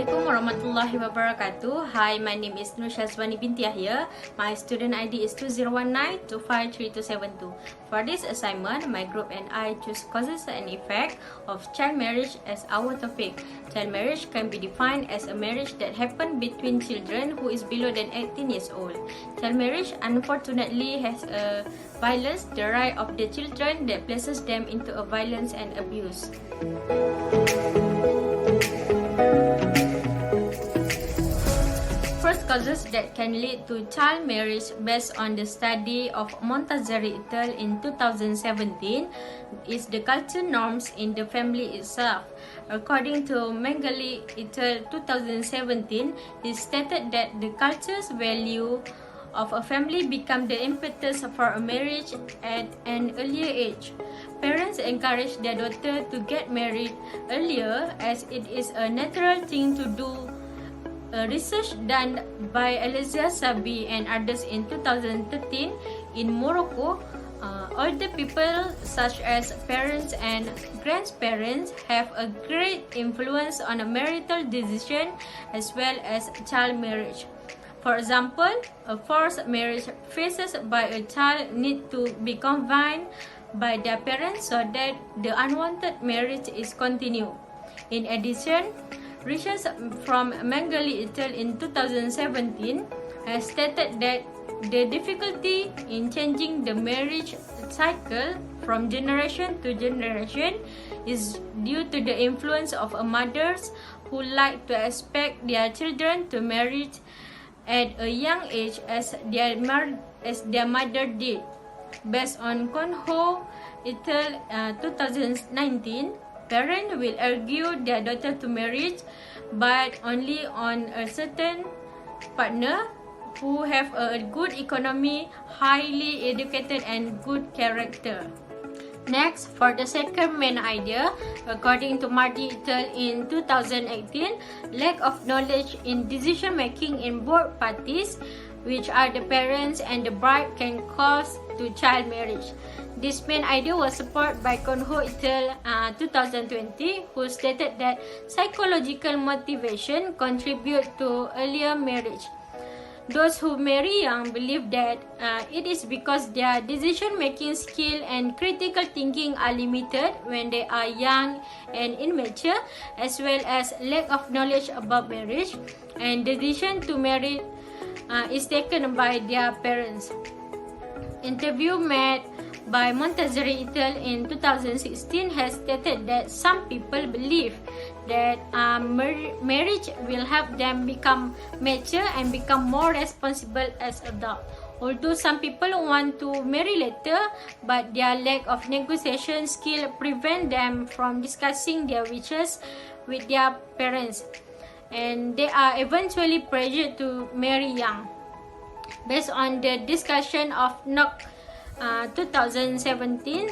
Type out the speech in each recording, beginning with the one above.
Assalamualaikum warahmatullahi wabarakatuh. Hi, my name is SYAZWANI binti YAHYA. My student ID is 2019253272. For this assignment, my group and I choose causes and effect of child marriage as our topic. Child marriage can be defined as a marriage that happens between children who is below than 18 years old. Child marriage unfortunately has a violence the right of the children that places them into a violence and abuse. First causes that can lead to child marriage based on the study of Montazeri et al. In 2017 is the culture norms in the family itself. According to Mengali et al. 2017, it stated that the culture's value of a family become the impetus for a marriage at an earlier age. Parents encourage their daughter to get married earlier as it is a natural thing to do. Research done by Elizia Sabi and others in 2013 in Morocco, older people such as parents and grandparents have a great influence on a marital decision as well as child marriage. For example, a forced marriage faced by a child need to be confined by their parents so that the unwanted marriage is continued. In addition, research from Mengali et al. In 2017 has stated that the difficulty in changing the marriage cycle from generation to generation is due to the influence of mothers who like to expect their children to marry at a young age as their mother did. Based on Conho et al. 2019, parents will argue their daughter to marriage, but only on a certain partner who have a good economy, highly educated and good character. Next, for the second main idea, according to Marty et al. In 2018, lack of knowledge in decision making in both parties, which are the parents and the bride, can cause to child marriage. This main idea was supported by Conho et al. 2020, who stated that psychological motivation contribute to earlier marriage. Those who marry young believe that it is because their decision-making skill and critical thinking are limited when they are young and immature, as well as lack of knowledge about marriage, and decision to marry is taken by their parents. Interview made by Montazeri et al. In 2016 has stated that some people believe that marriage will help them become mature and become more responsible as adults. Although some people want to marry later, but their lack of negotiation skill prevent them from discussing their wishes with their parents, and they are eventually pressured to marry young. Based on the discussion of NOC 2017,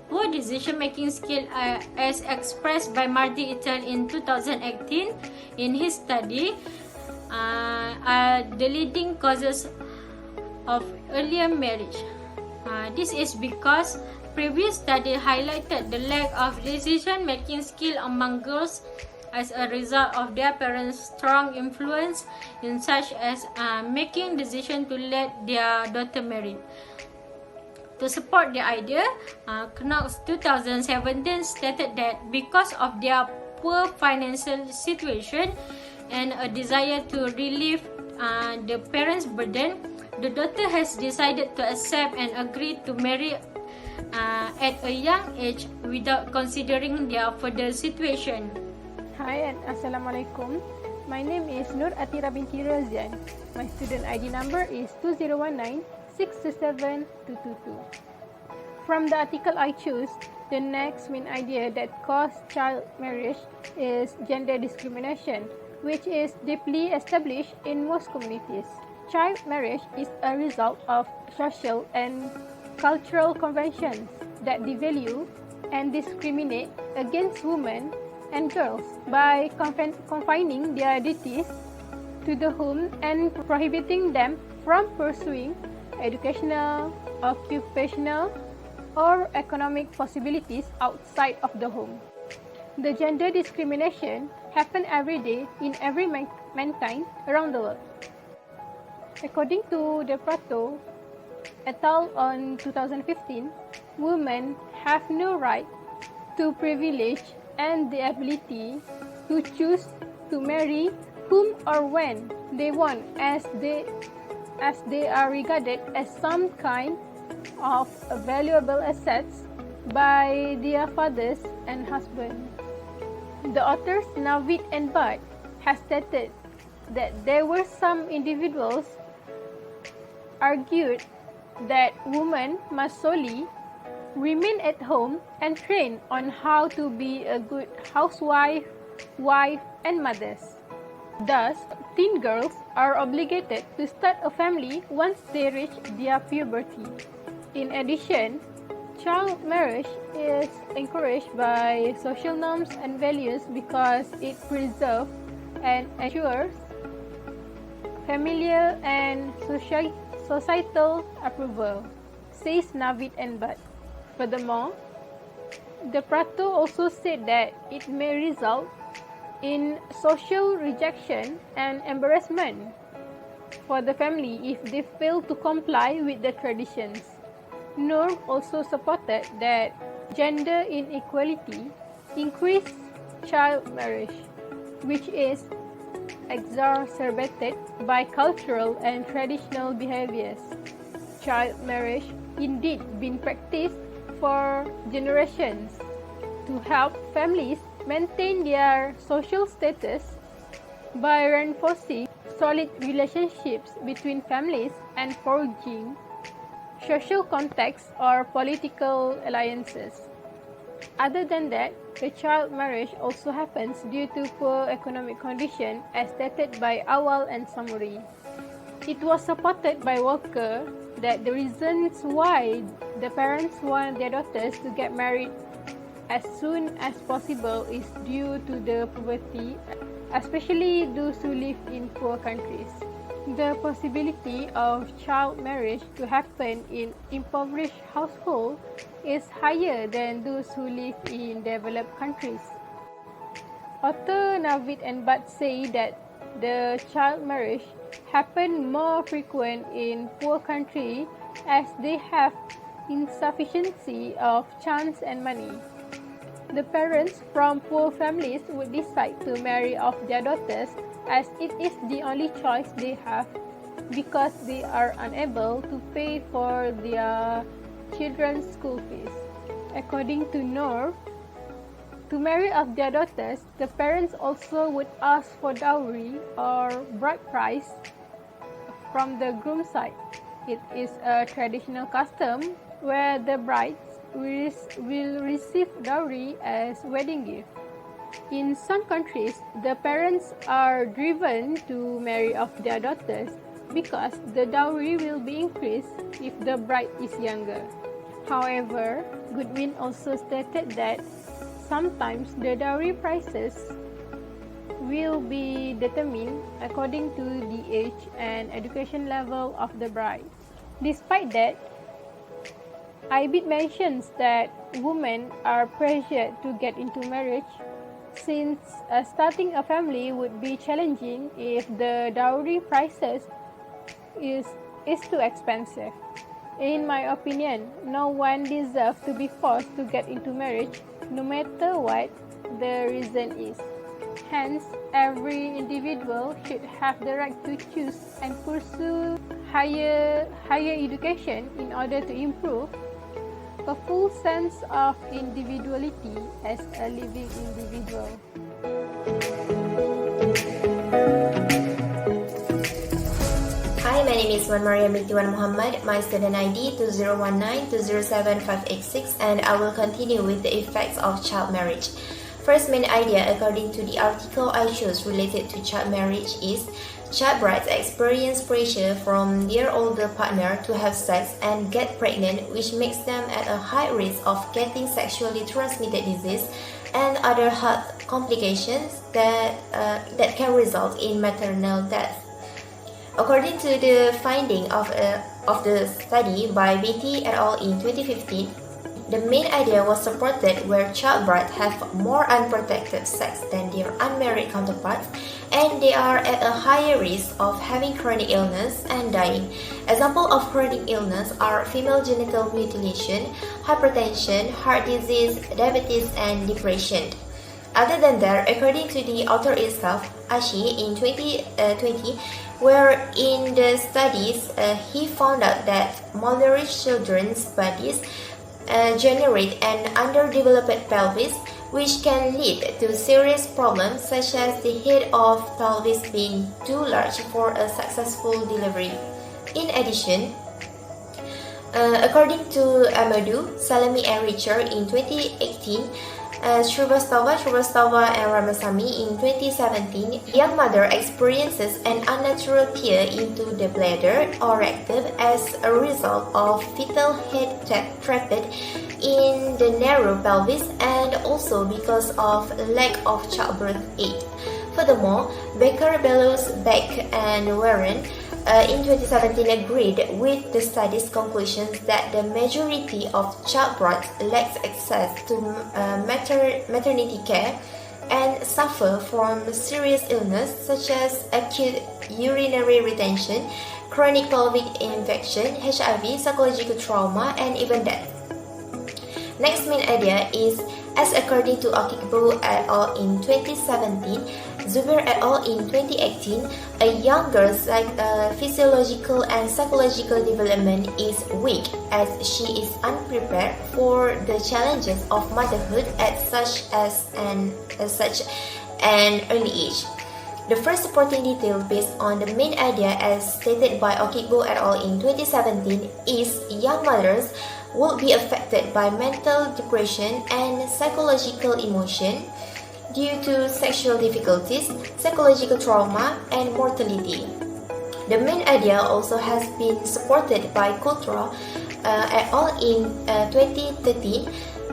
poor decision-making skill as expressed by Marty et al. In 2018 in his study are the leading causes of earlier marriage. This is because previous study highlighted the lack of decision-making skill among girls as a result of their parents' strong influence in such as making decision to let their daughter marry. To support the idea, Knox 2017 stated that because of their poor financial situation and a desire to relieve the parents' burden, the daughter has decided to accept and agree to marry at a young age without considering their further situation. Hi and Assalamualaikum. My name is ATIRA binti RODZIAN. My student ID number is 2019627222. From the article I choose, the next main idea that causes child marriage is gender discrimination, which is deeply established in most communities. Child marriage is a result of social and cultural conventions that devalue and discriminate against women and girls by confining their duties to the home and prohibiting them from pursuing educational, occupational, or economic possibilities outside of the home. The gender discrimination happens every day in every mankind around the world. According to De Prato et al. On 2015, women have no right to privilege and the ability to choose to marry whom or when they want, as they are regarded as some kind of valuable assets by their fathers and husbands. The authors Navid and Bhatt have stated that there were some individuals argued that women must solely remain at home and train on how to be a good housewife, wife, and mothers. Thus, teen girls are obligated to start a family once they reach their puberty. In addition, child marriage is encouraged by social norms and values because it preserves and ensures familial and societal approval, says Navid and Bhatt. Furthermore, De Prato also said that it may result in social rejection and embarrassment for the family if they fail to comply with the traditions. Noor also supported that gender inequality increased child marriage, which is exacerbated by cultural and traditional behaviors. Child marriage indeed been practiced for generations to help families maintain their social status by reinforcing solid relationships between families and forging social contacts or political alliances. Other than that, the child marriage also happens due to poor economic condition as stated by Awal and Samuri. It was supported by Walker that the reasons why the parents want their daughters to get married as soon as possible is due to the poverty, especially those who live in poor countries. The possibility of child marriage to happen in impoverished households is higher than those who live in developed countries. Author Navid and Bhatt say that the child marriage happen more frequent in poor countries as they have insufficiency of chance and money. The parents from poor families would decide to marry off their daughters as it is the only choice they have because they are unable to pay for their children's school fees. According to Noor, to marry off their daughters, the parents also would ask for dowry or bride price from the groom side. It is a traditional custom where the brides will receive dowry as wedding gift. In some countries, the parents are driven to marry off their daughters because the dowry will be increased if the bride is younger. However, Goodwin also stated that sometimes the dowry prices will be determined according to the age and education level of the bride. Despite that, Ibid mentions that women are pressured to get into marriage since starting a family would be challenging if the dowry prices is too expensive. In my opinion, no one deserves to be forced to get into marriage, no matter what the reason is. Hence, every individual should have the right to choose and pursue higher education in order to improve a full sense of individuality as a living individual. Hi, my name is MARYAM MOHAMMAD. My student ID 2019-207586, and I will continue with the effects of child marriage. First main idea according to the article I chose related to child marriage is child brides experience pressure from their older partner to have sex and get pregnant, which makes them at a high risk of getting sexually transmitted disease and other health complications that can result in maternal death. According to the finding of the study by BINTI et al. In 2015, The main idea was supported where child brides have more unprotected sex than their unmarried counterparts, and they are at a higher risk of having chronic illness and dying. Examples of chronic illness are female genital mutilation, hypertension, heart disease, diabetes, and depression. Other than that, according to the author itself, Ashi, in 2020, where in the studies he found out that malnourished children's bodies generate an underdeveloped pelvis, which can lead to serious problems such as the head of pelvis being too large for a successful delivery. In addition, according to Amadou, Salami and Richard in 2018, Shrivastava, and Ramasamy in 2017, young mother experiences an unnatural tear into the bladder or rectum as a result of fetal head trapped in the narrow pelvis and also because of lack of childbirth aid. Furthermore, Becker, Bellows, Beck, and Warren in 2017 agreed with the study's conclusions that the majority of child brides lacks access to maternity care and suffer from serious illness such as acute urinary retention, chronic pelvic infection, HIV, psychological trauma, and even death. Next main idea is, as according to Akikbo et al. In 2017, Zubair et al. In 2018, a young girl's physiological and psychological development is weak as she is unprepared for the challenges of motherhood at such an early age. The first supporting detail based on the main idea as stated by Okigbo et al. In 2017 is young mothers will be affected by mental depression and psychological emotion due to sexual difficulties, psychological trauma, and mortality. The main idea also has been supported by Kotra et al. In 2013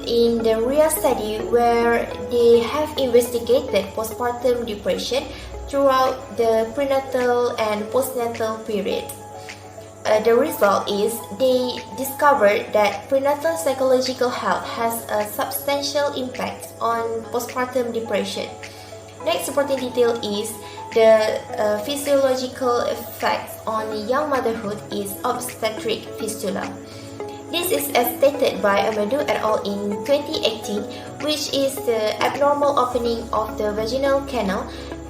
in the RIA study where they have investigated postpartum depression throughout the prenatal and postnatal period. The result is they discovered that prenatal psychological health has a substantial impact on postpartum depression. Next supporting detail is the physiological effects on young motherhood is obstetric fistula. This is as stated by Amadou et al. In 2018, which is the abnormal opening of the vaginal canal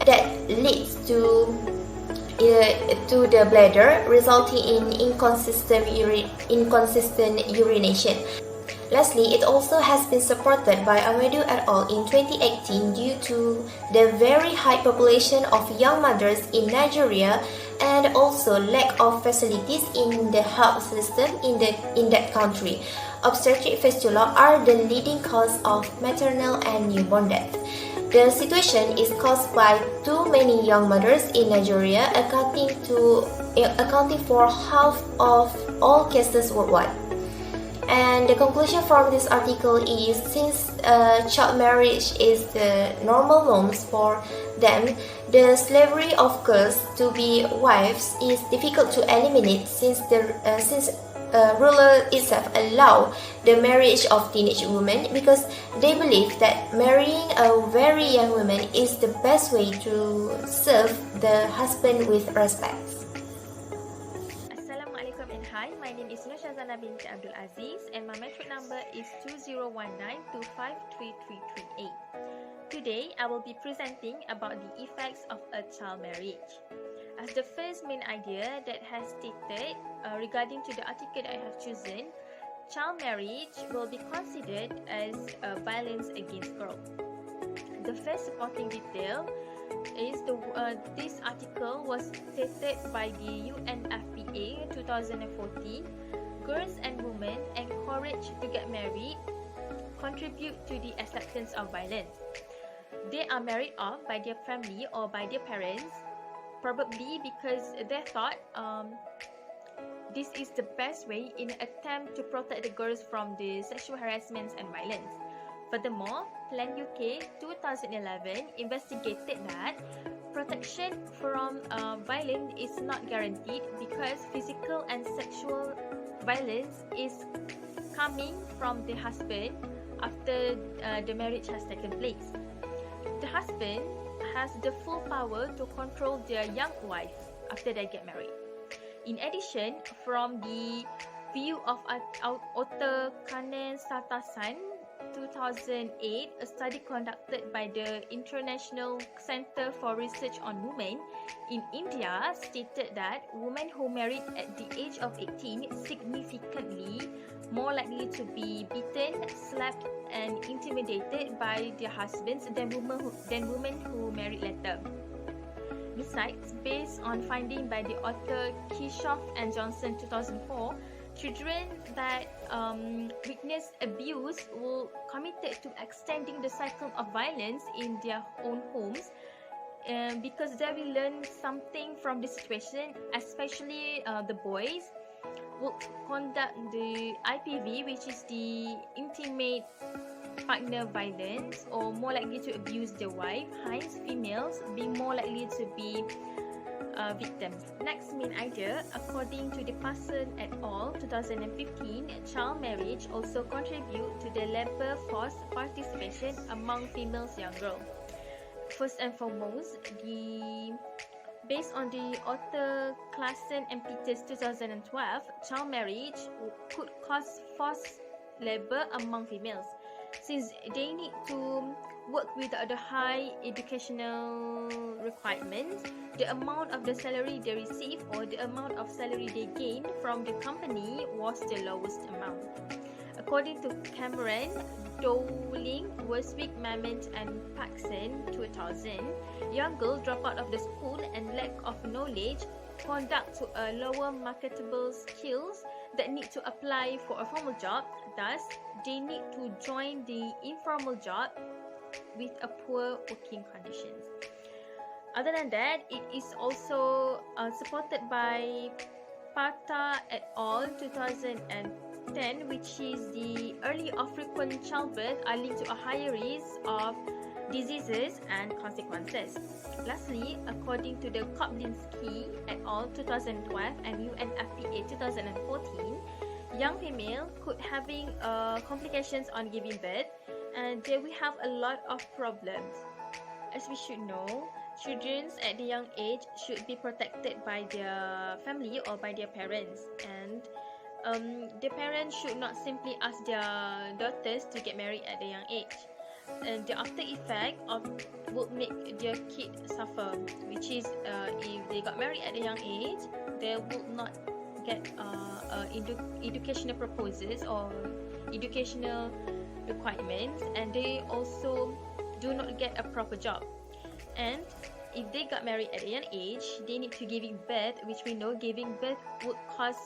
that leads to the bladder, resulting in inconsistent urination. Lastly, it also has been supported by Amadou et al. In 2018 due to the very high population of young mothers in Nigeria and also lack of facilities in the health system in that country. Obstetric fistula are the leading cause of maternal and newborn death. The situation is caused by too many young mothers in Nigeria, accounting for half of all cases worldwide. And the conclusion from this article is, since child marriage is the normal norms for them, the slavery of girls to be wives is difficult to eliminate since ruler itself allow the marriage of teenage women because they believe that marrying a very young woman is the best way to serve the husband with respect. Assalamualaikum and hi, my name is Syazana binti Abdul Aziz and my metric number is 2019253338. Today I will be presenting about the effects of a child marriage. As the first main idea that has stated regarding to the article that I have chosen, child marriage will be considered as violence against girls. The first supporting detail is this article was stated by the UNFPA 2014. Girls and women encouraged to get married contribute to the acceptance of violence. They are married off by their family or by their parents, probably because they thought this is the best way in an attempt to protect the girls from the sexual harassments and violence. Furthermore, Plan UK 2011 investigated that protection from violence is not guaranteed because physical and sexual violence is coming from the husband after the marriage has taken place. The husband has the full power to control their young wife after they get married. In addition, from the view of author Kanen Sartasan, 2008, a study conducted by the International Center for Research on Women in India stated that women who married at the age of 18 significantly more likely to be beaten, slapped, and intimidated by their husbands than women who married later. Besides, based on finding by the author Kishoff and Johnson 2004, children that witness abuse will committed to extending the cycle of violence in their own homes because they will learn something from the situation, especially the boys will conduct the IPV, which is the intimate partner violence, or more likely to abuse their wife. Hence, females being more likely to be victims. Next main idea, according to the Parson et al. 2015, child marriage also contribute to the labor force participation among females younger. First and foremost, based on the author Klassen and Peters 2012, child marriage could cause forced labor among females, since they need to work without the high educational requirements. The amount of the salary they receive or the amount of salary they gain from the company was the lowest amount. According to Cameron, Dowling, Worswick, Mamet, and Paxson 2000, young girls drop out of the school and lack of knowledge conduct to a lower marketable skills that need to apply for a formal job. Thus, they need to join the informal job with a poor working conditions. Other than that, it is also supported by Parta et al. 2010, which is the early or frequent childbirth are linked to a higher risk of diseases and consequences. Lastly, according to the Koblinsky et al. 2012 and UNFPA 2014, young female could having complications on giving birth, and they will have a lot of problems. As we should know, children at the young age should be protected by their family or by their parents, and the parents should not simply ask their daughters to get married at a young age. And the after effect would make their kid suffer, which is if they got married at a young age, they would not get educational proposals or educational requirements, and they also do not get a proper job. And if they got married at a young age, they need to giving birth, which we know giving birth would cause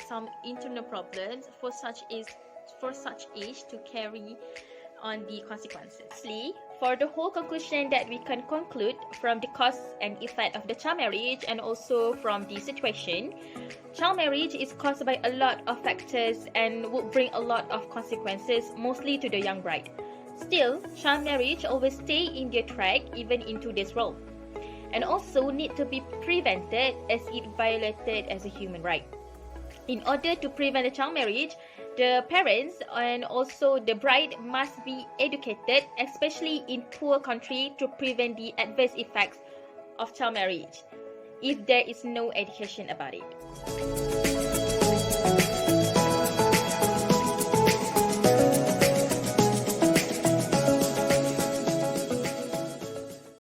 some internal problems for such age to carry on the consequences. Lastly, for the whole conclusion that we can conclude from the cause and effect of the child marriage and also from the situation, child marriage is caused by a lot of factors and would bring a lot of consequences, mostly to the young bride. Still, child marriage always stay in their track even in today's world, and also need to be prevented as it violated as a human right. In order to prevent the child marriage, the parents and also the bride must be educated, especially in poor country, to prevent the adverse effects of child marriage if there is no education about it.